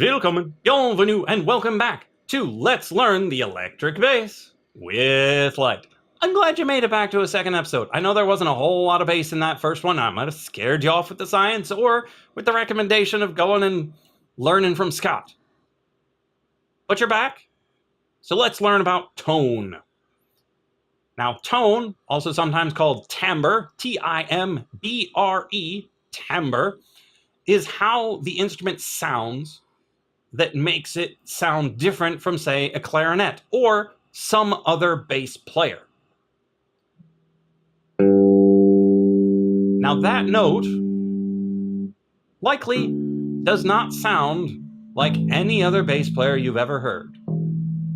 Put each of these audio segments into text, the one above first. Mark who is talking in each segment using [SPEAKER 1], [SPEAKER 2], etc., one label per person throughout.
[SPEAKER 1] Willkommen, bienvenue, and welcome back to Let's Learn the Electric Bass with Lyte. I'm glad you made it back to a second episode. I know there wasn't a whole lot of bass in that first one. I might have scared you off with the science or with the recommendation of going and learning from Scott. But you're back, so let's learn about tone. Now, tone, also sometimes called timbre, T-I-M-B-R-E, timbre, is how the instrument sounds that makes it sound different from, say, a clarinet or some other bass player. Now, that note likely does not sound like any other bass player you've ever heard,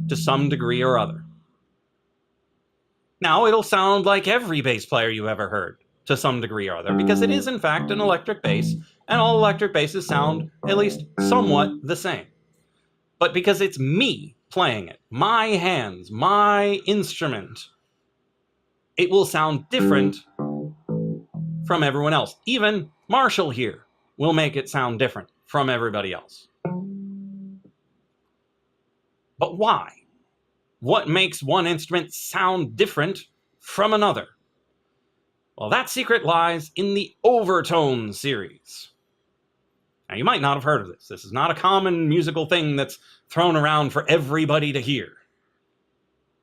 [SPEAKER 1] to some degree or other. Now, it'll sound like every bass player you ever heard, to some degree or other, because it is, in fact, an electric bass, and all electric basses sound at least somewhat the same. But because it's me playing it, my hands, my instrument, it will sound different from everyone else. Even Marshall here will make it sound different from everybody else. But why? What makes one instrument sound different from another? Well, that secret lies in the Overtones series. Now, you might not have heard of this. This is not a common musical thing that's thrown around for everybody to hear.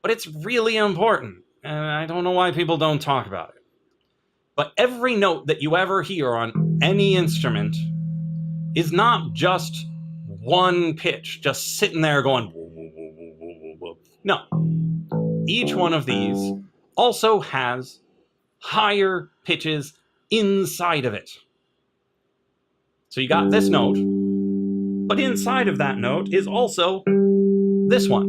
[SPEAKER 1] But it's really important, and I don't know why people don't talk about it. But every note that you ever hear on any instrument is not just one pitch, just sitting there going, whoa, whoa, whoa, whoa, whoa, whoa. No. Each one of these also has higher pitches inside of it. So you got this note, but inside of that note is also this one.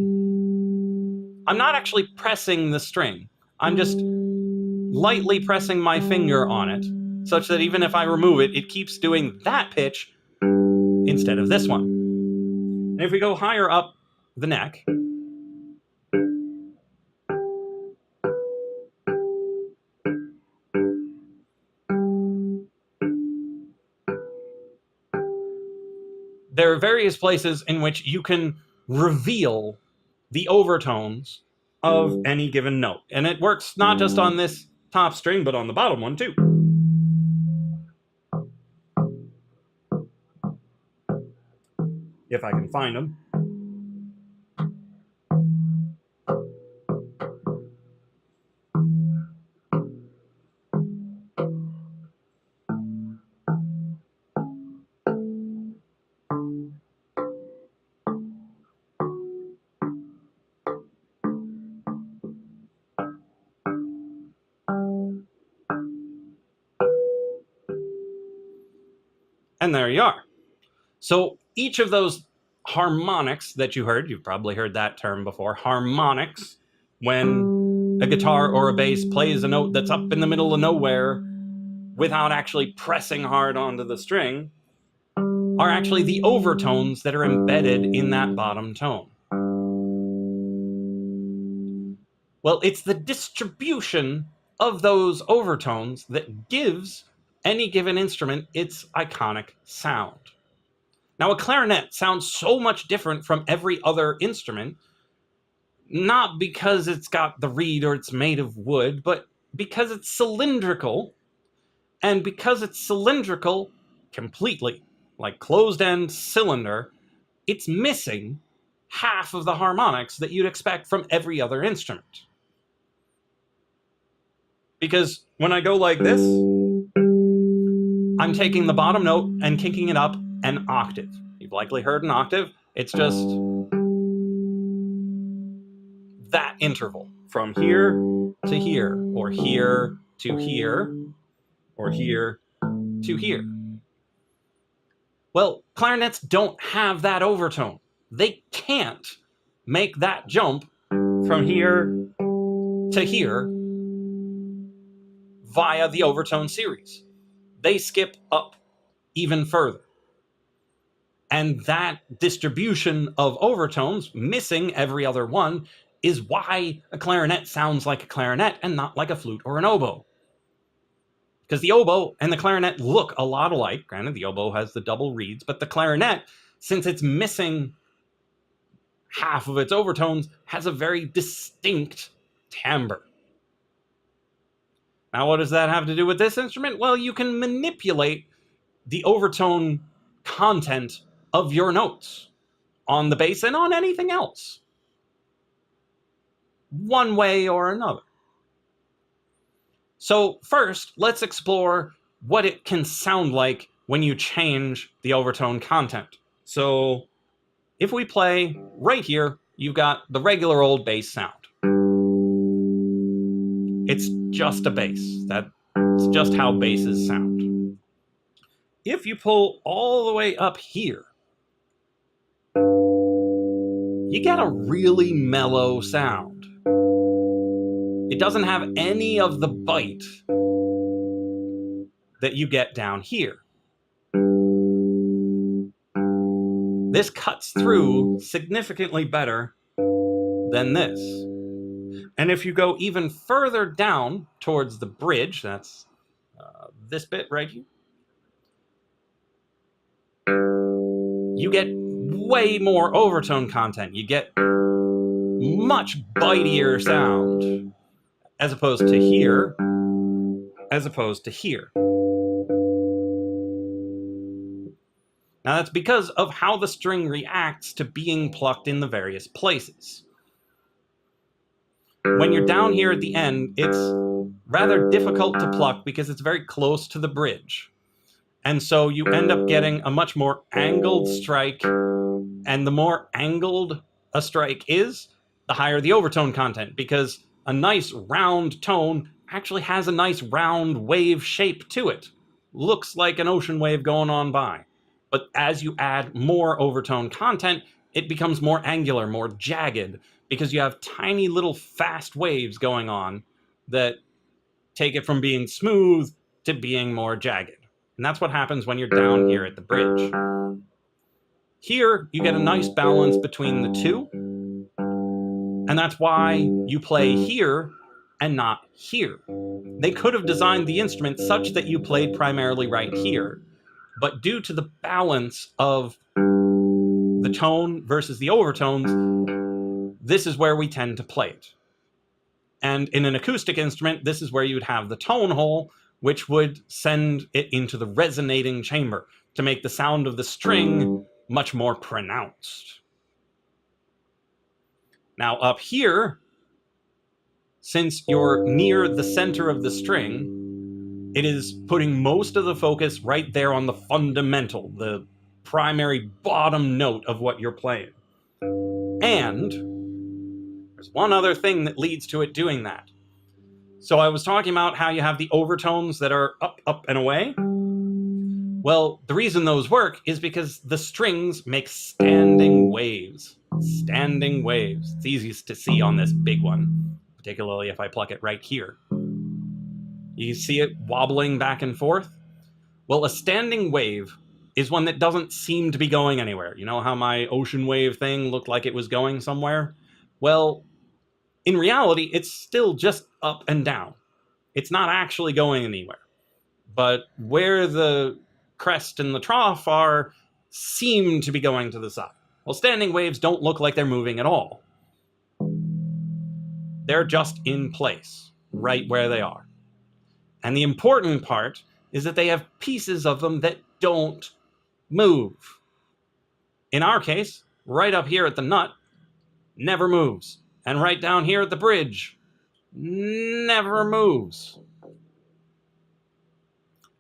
[SPEAKER 1] I'm not actually pressing the string. I'm just lightly pressing my finger on it, such that even if I remove it, it keeps doing that pitch instead of this one. And if we go higher up the neck, there are various places in which you can reveal the overtones of any given note. And it works not just on this top string, but on the bottom one too. If I can find them. And there you are. So each of those harmonics that you heard, you've probably heard that term before, harmonics, when a guitar or a bass plays a note that's up in the middle of nowhere without actually pressing hard onto the string, are actually the overtones that are embedded in that bottom tone. Well, it's the distribution of those overtones that gives any given instrument its iconic sound. Now, a clarinet sounds so much different from every other instrument, not because it's got the reed or it's made of wood, but because it's cylindrical, and because it's cylindrical completely, like closed-end cylinder, it's missing half of the harmonics that you'd expect from every other instrument. Because when I go like this, I'm taking the bottom note and kicking it up an octave. You've likely heard an octave. It's just that interval from here to here, or here to here, or here to here. Well, clarinets don't have that overtone. They can't make that jump from here to here via the overtone series. They skip up even further. And that distribution of overtones, missing every other one, is why a clarinet sounds like a clarinet and not like a flute or an oboe. Because the oboe and the clarinet look a lot alike. Granted, the oboe has the double reeds, but the clarinet since it's missing half of its overtones, has a very distinct timbre. Now, what does that have to do with this instrument? Well, you can manipulate the overtone content of your notes on the bass and on anything else, one way or another. So first, let's explore what it can sound like when you change the overtone content. So if we play right here, you've got the regular old bass sound. It's just a bass. That's just how basses sound. If you pull all the way up here, you get a really mellow sound. It doesn't have any of the bite that you get down here. This cuts through significantly better than this. And if you go even further down towards the bridge, that's this bit right here, you get way more overtone content. You get much bitier sound, as opposed to here, as opposed to here. Now that's because of how the string reacts to being plucked in the various places. When you're down here at the end, it's rather difficult to pluck because it's very close to the bridge. And so you end up getting a much more angled strike, and the more angled a strike is, the higher the overtone content, because a nice round tone actually has a nice round wave shape to it. Looks like an ocean wave going on by. But as you add more overtone content, it becomes more angular, more jagged, because you have tiny little fast waves going on that take it from being smooth to being more jagged. And that's what happens when you're down here at the bridge. Here, you get a nice balance between the two, and that's why you play here and not here. They could have designed the instrument such that you played primarily right here, but due to the balance of the tone versus the overtones, this is where we tend to play it. And in an acoustic instrument, this is where you would have the tone hole, which would send it into the resonating chamber to make the sound of the string much more pronounced. Now up here, since you're near the center of the string, it is putting most of the focus right there on the fundamental, the primary bottom note of what you're playing. And there's one other thing that leads to it doing that. So I was talking about how you have the overtones that are up, up, and away. Well, the reason those work is because the strings make standing waves. Standing waves. It's easiest to see on this big one, particularly if I pluck it right here. You see it wobbling back and forth? Well, a standing wave is one that doesn't seem to be going anywhere. You know how my ocean wave thing looked like it was going somewhere? Well, in reality, it's still just up and down. It's not actually going anywhere. But where the crest and the trough are, seem to be going to the side. Well, standing waves don't look like they're moving at all. They're just in place, right where they are. And the important part is that they have pieces of them that don't move. In our case, right up here at the nut, never moves. And right down here at the bridge, never moves.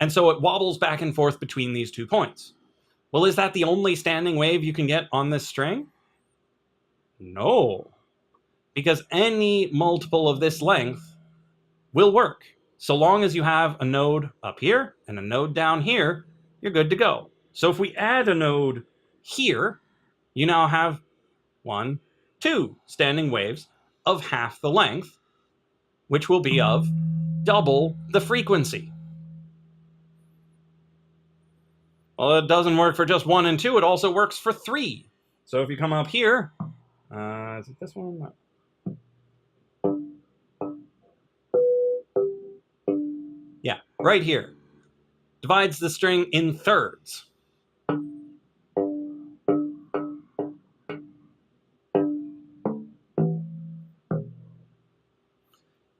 [SPEAKER 1] And so it wobbles back and forth between these 2 points. Well, is that the only standing wave you can get on this string? No. Because any multiple of this length will work. So long as you have a node up here and a node down here, you're good to go. So if we add a node here, you now have 1, 2 standing waves of half the length, which will be of double the frequency. Well, it doesn't work for just 1 and 2, it also works for 3. So if you come up here, is it this one? Yeah, right here. Divides the string in thirds.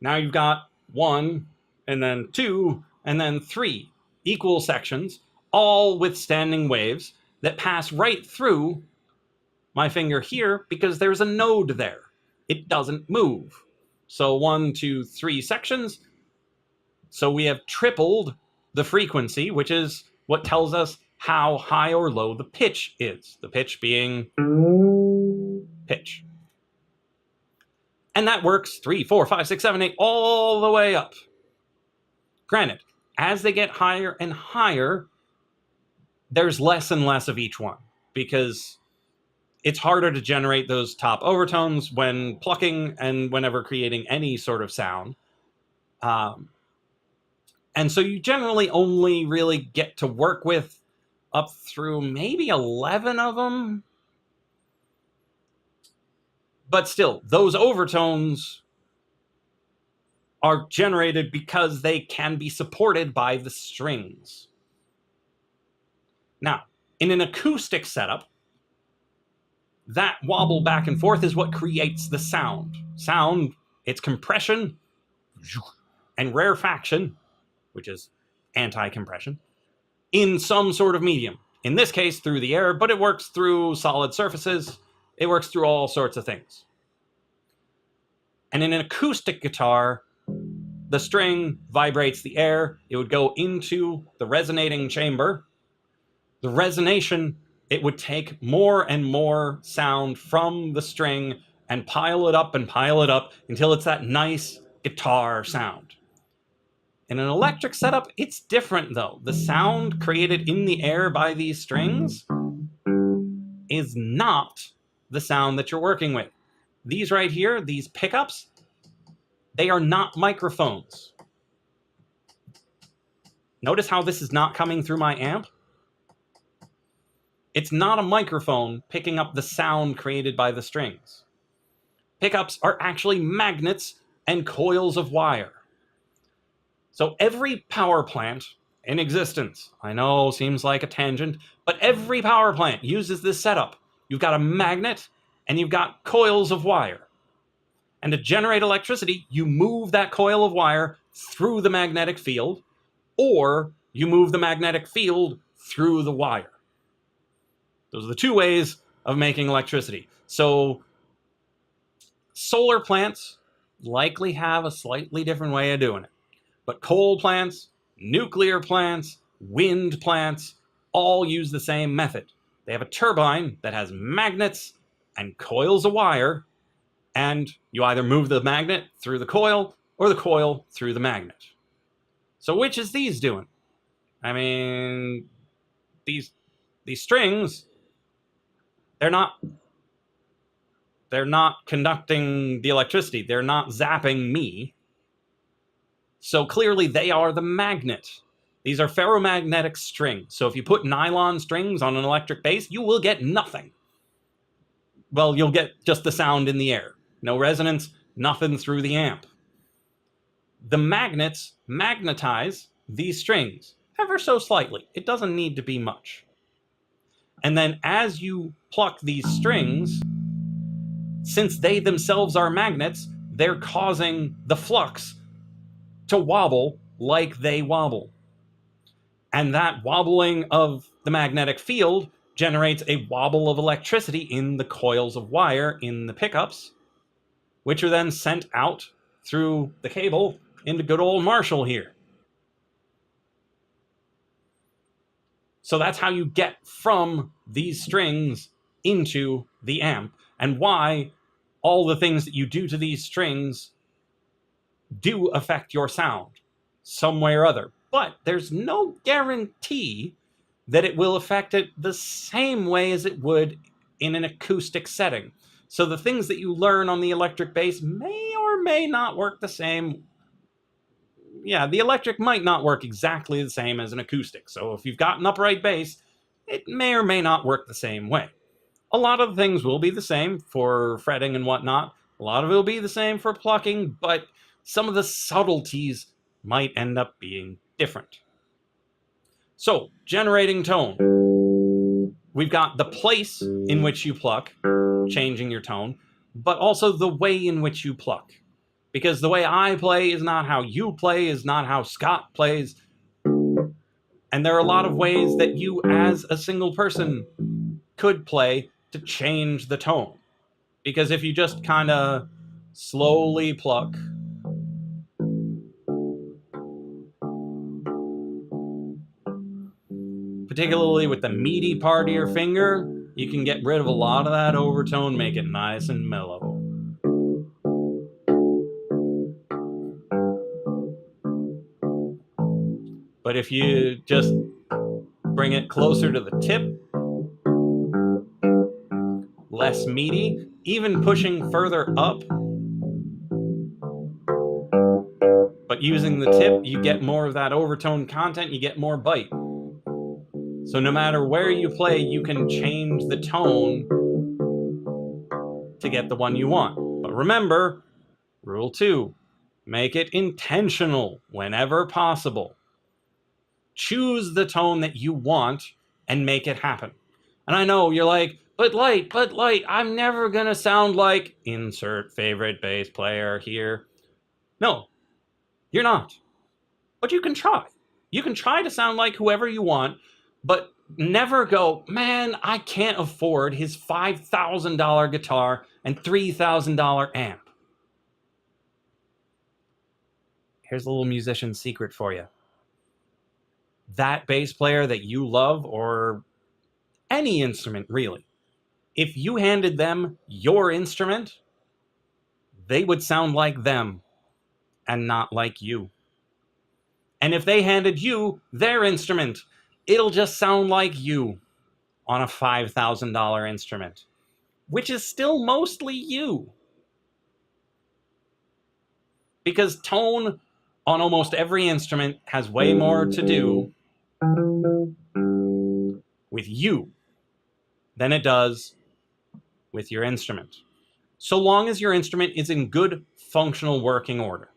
[SPEAKER 1] Now you've got 1, and then 2, and then 3 equal sections, all with standing waves that pass right through my finger here because there's a node there. It doesn't move. So 1, 2, 3 sections. So we have tripled the frequency, which is what tells us how high or low the pitch is. The pitch being pitch. And that works 3, 4, 5, 6, 7, 8, all the way up. Granted, as they get higher and higher, there's less and less of each one because it's harder to generate those top overtones when plucking and whenever creating any sort of sound. And so you generally only really get to work with up through maybe 11 of them. But still, those overtones are generated because they can be supported by the strings. Now, in an acoustic setup, that wobble back and forth is what creates the sound. Sound, it's compression and rarefaction, which is anti-compression, in some sort of medium. In this case, through the air, but it works through solid surfaces. It works through all sorts of things. And in an acoustic guitar, the string vibrates the air. It would go into the resonating chamber. The resonation, it would take more and more sound from the string and pile it up until it's that nice guitar sound. In an electric setup, it's different though. The sound created in the air by these strings is not the sound that you're working with. These right here, these pickups, they are not microphones. Notice how this is not coming through my amp? It's not a microphone picking up the sound created by the strings. Pickups are actually magnets and coils of wire. So every power plant in existence, I know seems like a tangent, but every power plant uses this setup. You've got a magnet and you've got coils of wire. And to generate electricity, you move that coil of wire through the magnetic field, or you move the magnetic field through the wire. Those are the two ways of making electricity. So solar plants likely have a slightly different way of doing it. But coal plants, nuclear plants, wind plants, all use the same method. They have a turbine that has magnets and coils of wire, and you either move the magnet through the coil or the coil through the magnet. So which is these doing? I mean, these strings, they're not conducting the electricity. They're not zapping me. So clearly they are the magnet. These are ferromagnetic strings. So if you put nylon strings on an electric bass, you will get nothing. Well, you'll get just the sound in the air. No resonance, nothing through the amp. The magnets magnetize these strings ever so slightly. It doesn't need to be much. And then as you pluck these strings, since they themselves are magnets, they're causing the flux to wobble like they wobble. And that wobbling of the magnetic field generates a wobble of electricity in the coils of wire in the pickups, which are then sent out through the cable into good old Marshall here. So that's how you get from these strings into the amp, and why all the things that you do to these strings do affect your sound some way or other. But there's no guarantee that it will affect it the same way as it would in an acoustic setting. So the things that you learn on the electric bass may or may not work the same. Yeah, the electric might not work exactly the same as an acoustic. So if you've got an upright bass, it may or may not work the same way. A lot of the things will be the same for fretting and whatnot. A lot of it will be the same for plucking, but some of the subtleties might end up being different. So, generating tone. We've got the place in which you pluck, changing your tone, but also the way in which you pluck. Because the way I play is not how you play, is not how Scott plays. And there are a lot of ways that you, as a single person, could play to change the tone. Because if you just kind of slowly pluck, particularly with the meaty part of your finger, you can get rid of a lot of that overtone, make it nice and mellow. But if you just bring it closer to the tip, less meaty, even pushing further up, but using the tip, you get more of that overtone content, you get more bite. So no matter where you play, you can change the tone to get the one you want. But remember, rule 2, make it intentional whenever possible. Choose the tone that you want and make it happen. And I know you're like, but Lyte, I'm never gonna sound like insert favorite bass player here. No, you're not. But you can try. You can try to sound like whoever you want, but never go, man, I can't afford his $5,000 guitar and $3,000 amp. Here's a little musician secret for you. That bass player that you love, or any instrument really, if you handed them your instrument, they would sound like them and not like you. And if they handed you their instrument, it'll just sound like you on a $5,000 instrument, which is still mostly you. Because tone on almost every instrument has way more to do with you than it does with your instrument. So long as your instrument is in good functional working order.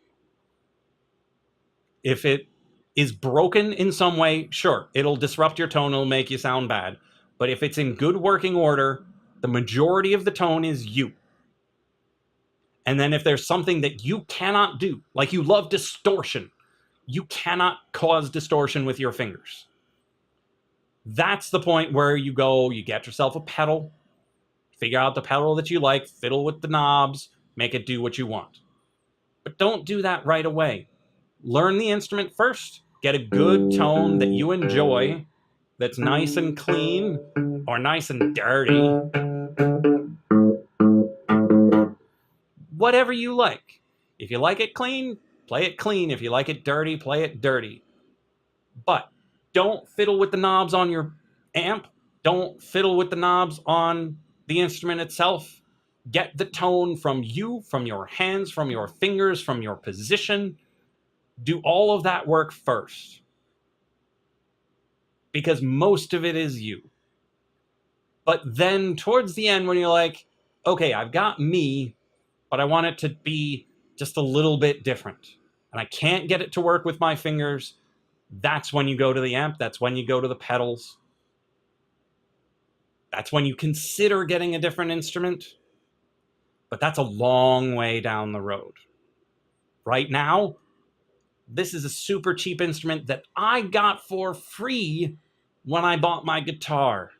[SPEAKER 1] If it is broken in some way, sure, it'll disrupt your tone, it'll make you sound bad. But if it's in good working order, the majority of the tone is you. And then if there's something that you cannot do, like you love distortion, you cannot cause distortion with your fingers. That's the point where you go, you get yourself a pedal, figure out the pedal that you like, fiddle with the knobs, make it do what you want. But don't do that right away. Learn the instrument first, get a good tone that you enjoy, that's nice and clean or nice and dirty. Whatever you like. If you like it clean, play it clean. If you like it dirty, play it dirty. But don't fiddle with the knobs on your amp. Don't fiddle with the knobs on the instrument itself. Get the tone from you, from your hands, from your fingers, from your position. Do all of that work first. Because most of it is you. But then towards the end, when you're like, okay, I've got me, but I want it to be just a little bit different, and I can't get it to work with my fingers, that's when you go to the amp, that's when you go to the pedals. That's when you consider getting a different instrument. But that's a long way down the road. Right now, this is a super cheap instrument that I got for free when I bought my guitar.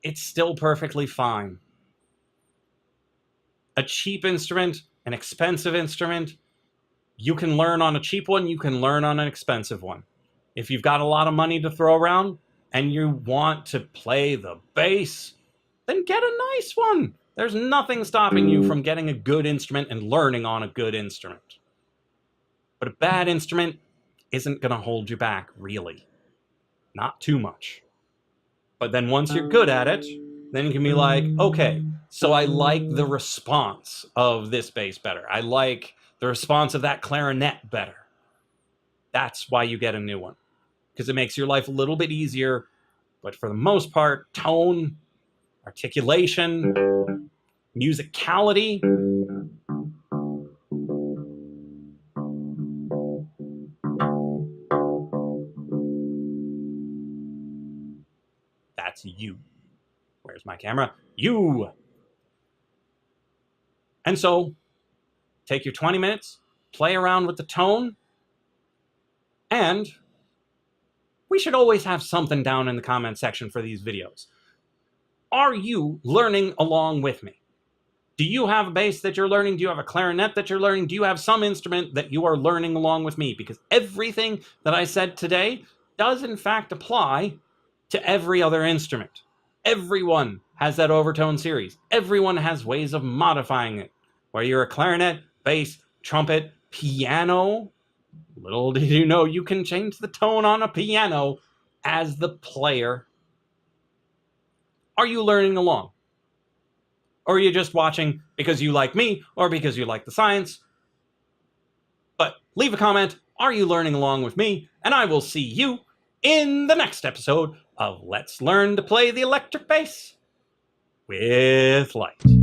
[SPEAKER 1] It's still perfectly fine. A cheap instrument, an expensive instrument, you can learn on a cheap one, you can learn on an expensive one. If you've got a lot of money to throw around and you want to play the bass, then get a nice one. There's nothing stopping you from getting a good instrument and learning on a good instrument. But a bad instrument isn't going to hold you back, really. Not too much. But then once you're good at it, then you can be like, okay, so I like the response of this bass better. I like the response of that clarinet better. That's why you get a new one. Because it makes your life a little bit easier. But for the most part, tone, articulation, musicality, that's you. Where's my camera? You! And so take your 20 minutes, play around with the tone, and we should always have something down in the comment section for these videos. Are you learning along with me? Do you have a bass that you're learning? Do you have a clarinet that you're learning? Do you have some instrument that you are learning along with me? Because everything that I said today does in fact apply to every other instrument. Everyone has that overtone series. Everyone has ways of modifying it. Whether you're a clarinet, bass, trumpet, piano, little did you know you can change the tone on a piano as the player. Are you learning along? Or are you just watching because you like me or because you like the science? But leave a comment. Are you learning along with me? And I will see you in the next episode of Let's Learn to Play the Electric Bass with Lyte.